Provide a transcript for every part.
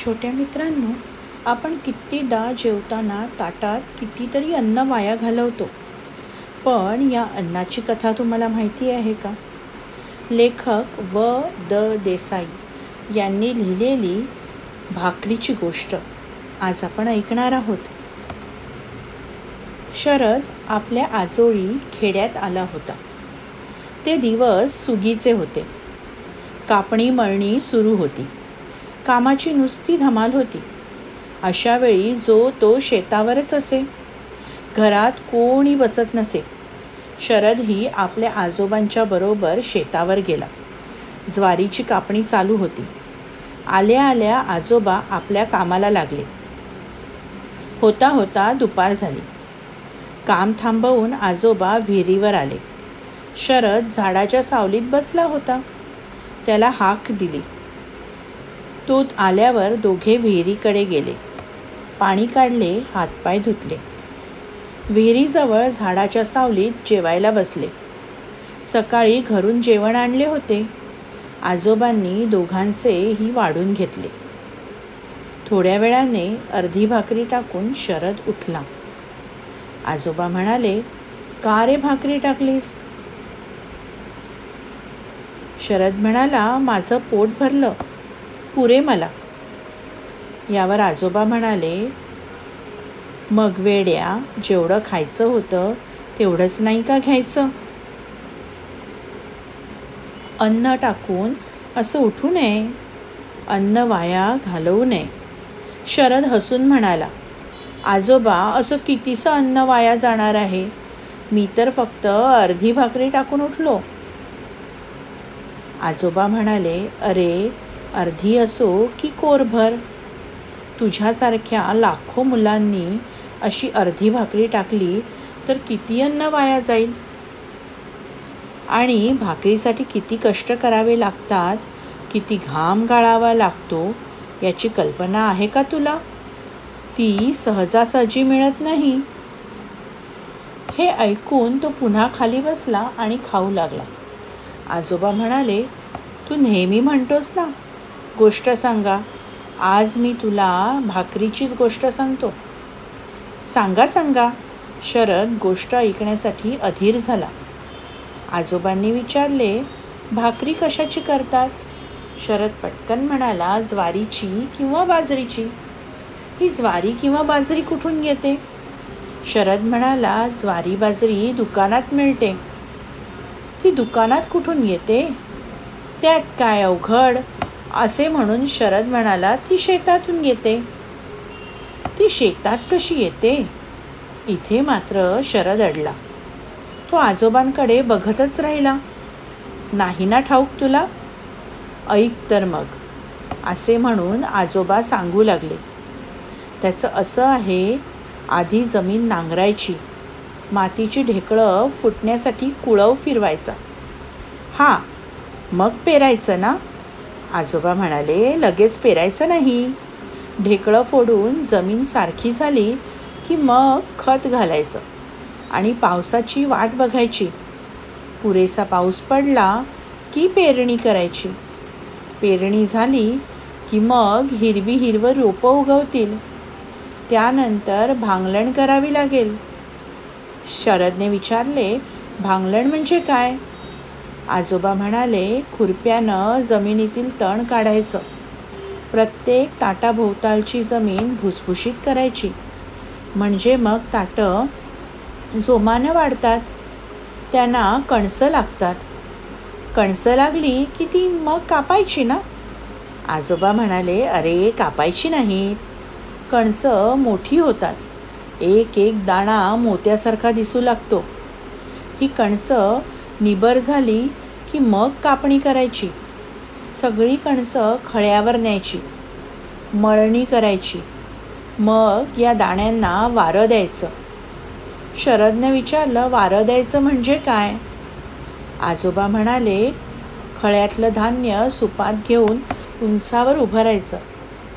छोट्या मित्रांनो, आपण कितीदा जेवताना ताटात कितीतरी अन्न वाया घालवतो. पण या अन्नाची कथा तुम्हाला माहिती आहे का? लेखक द देसाई यांनी लिहिलेली भाकरीची गोष्ट आज आपण ऐकणार आहोत. शरद आपल्या आजोळी खेड्यात आला होता. ते दिवस सुगीचे होते. कापणी मळणी सुरू होती. कामाची नुसती धमाल होती. अशा वेळी जो तो शेतावरच असे. घरात कोणी बसत नसे. शरदही आपल्या आजोबांच्या बरोबर शेतावर गेला. ज्वारीची कापणी चालू होती. आल्या आल्या आजोबा आपल्या कामाला लागले. होता होता दुपार झाली. काम थांबवून आजोबा विहिरीवर आले. शरद झाडाच्या सावलीत बसला होता. त्याला हाक दिली. तो आल्यावर दोघे विहिरीकडे गेले. पाणी काढले, हातपाय धुतले. विहिरीजवळ झाडाच्या सावलीत जेवायला बसले. सकाळी घरून जेवण आणले होते. आजोबांनी दोघांचेही वाढून घेतले. थोड्या वेळाने अर्धी भाकरी टाकून शरद उठला. आजोबा म्हणाले, "का रे भाकरी टाकलीस?" शरद म्हणाला, "माझं पोट भरलं, पुरे मला." यावर आजोबा म्हणाले, "मग वेड्या, जेवढं खायचं होतं तेवढंच नाही का घ्यायचं? अन्न टाकून असं उठू नये. अन्न वाया घालवू नये." शरद हसून म्हणाला, "आजोबा, असं कितीसं अन्न वाया जाणार आहे? मी तर फक्त अर्धी भाकरी टाकून उठलो." आजोबा म्हणाले, "अरे, अर्धी असो की कोरभर, तुझ्यासारख्या लाखो मुलांनी अशी अर्धी भाकरी टाकली तर किती अन्न वाया जाईल? आणि भाकरीसाठी किती कष्ट करावे लागतात, किती घाम गाळावा लागतो याची कल्पना आहे का तुला? ती सहजासहजी मिळत नाही." हे ऐकून तो पुन्हा खाली बसला आणि खाऊ लागला. आजोबा म्हणाले, "तू नेहमी म्हणतोस ना, गोष्ट सांगा. आज मी तुला भाकरीचीच गोष्ट सांगतो." "सांगा सांगा." शरद गोष्ट ऐकण्यासाठी अधीर झाला. आजोबांनी विचारले, "भाकरी कशाची करतात?" शरद पटकन म्हणाला, "ज्वारीची किंवा बाजरीची." "ही ज्वारी किंवा बाजरी कुठून येते?" शरद म्हणाला, "ज्वारी बाजरी दुकानात मिळते." "ती दुकानात कुठून येते? त्यात काय अवघड?" असे म्हणून शरद म्हणाला, "ती शेतातून येते." "ती शेतात कशी येते?" इथे मात्र शरद अडला. तो आजोबांकडे बघतच राहिला. "नाही ना ठाऊक तुला? ऐक तर मग." असे म्हणून आजोबा सांगू लागले. "त्याचं असं आहे, आधी जमीन नांगरायची, मातीची ढेकळं फुटण्यासाठी कुळव फिरवायचा." "हां, मग पेरायचं ना?" आजोबा म्हणाले, "लगेच पेरायचं नाही. ढेकळं फोडून जमीन सारखी झाली की मग खत घालायचं आणि पावसाची वाट बघायची. पुरेसा पाऊस पडला की पेरणी करायची. पेरणी झाली की मग हिरवी हिरवं रोपं उगवतील. त्यानंतर भांगलण करावी लागेल." शरदने विचारले, "भांगलण म्हणजे काय?" आजोबा म्हणाले, "खुरप्यानं जमिनीतील तण काढायचं. प्रत्येक ताटाभोवतालची जमीन भुसभुशीत करायची. म्हणजे मग ताटं जोमानं वाढतात. त्यांना कणसं लागतात. कणसं लागली की ती मग कापायची ना?" आजोबा म्हणाले, "अरे, कापायची नाहीत. कणसं मोठी होतात. एक एक दाणा मोत्यासारखा दिसू लागतो. ही कणसं निबर झाली की मग कापणी करायची. सगळी कणसं खळ्यावर न्यायची. मळणी करायची. मग या दाण्यांना वारं द्यायचं." शरदने विचारलं, "वारं द्यायचं म्हणजे काय?" आजोबा म्हणाले, "खळ्यातलं धान्य सुपात घेऊन उंचावर उभं राहायचं.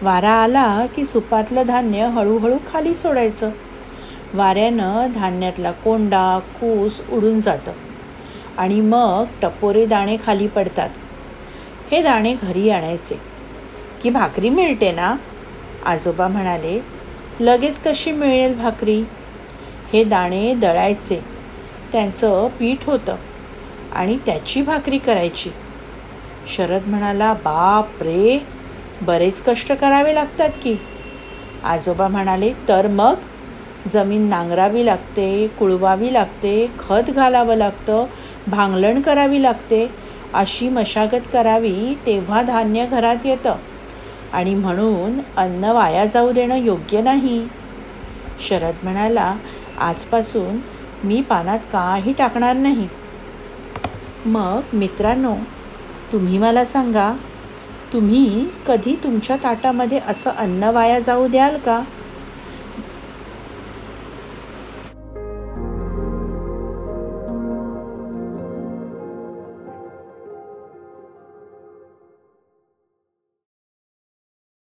वारा आला की सुपातलं धान्य हळूहळू खाली सोडायचं. वाऱ्यानं धान्यातला कोंडा, कूस उडून जातं आणि मग टपोरे दाणे खाली पडतात. हे दाणे घरी आणायचे की भाकरी मिळते ना?" आजोबा म्हणाले, लगेच कशी मिळेल भाकरी? हे दाणे दळायचे, त्यांचं पीठ होतं आणि त्याची भाकरी करायची. शरद म्हणाला, बाप रे, बरेच कष्ट करावे लागतात की. आजोबा म्हणाले, तर मग जमीन नांगरावी लागते, कुळवावी लागते, खत घालावं लागतं, भांगलण करावी लागते. अशी मशागत करावी तेव्हा धान्य घरात येतं आणि म्हणून अन्न वाया जाऊ देणं योग्य नाही. शरद म्हणाला, आजपासून मी पानात काही टाकणार नाही. मग मित्रांनो, तुम्ही मला सांगा, तुम्ही कधी तुमच्या ताटामध्ये असं अन्न वाया जाऊ द्याल का?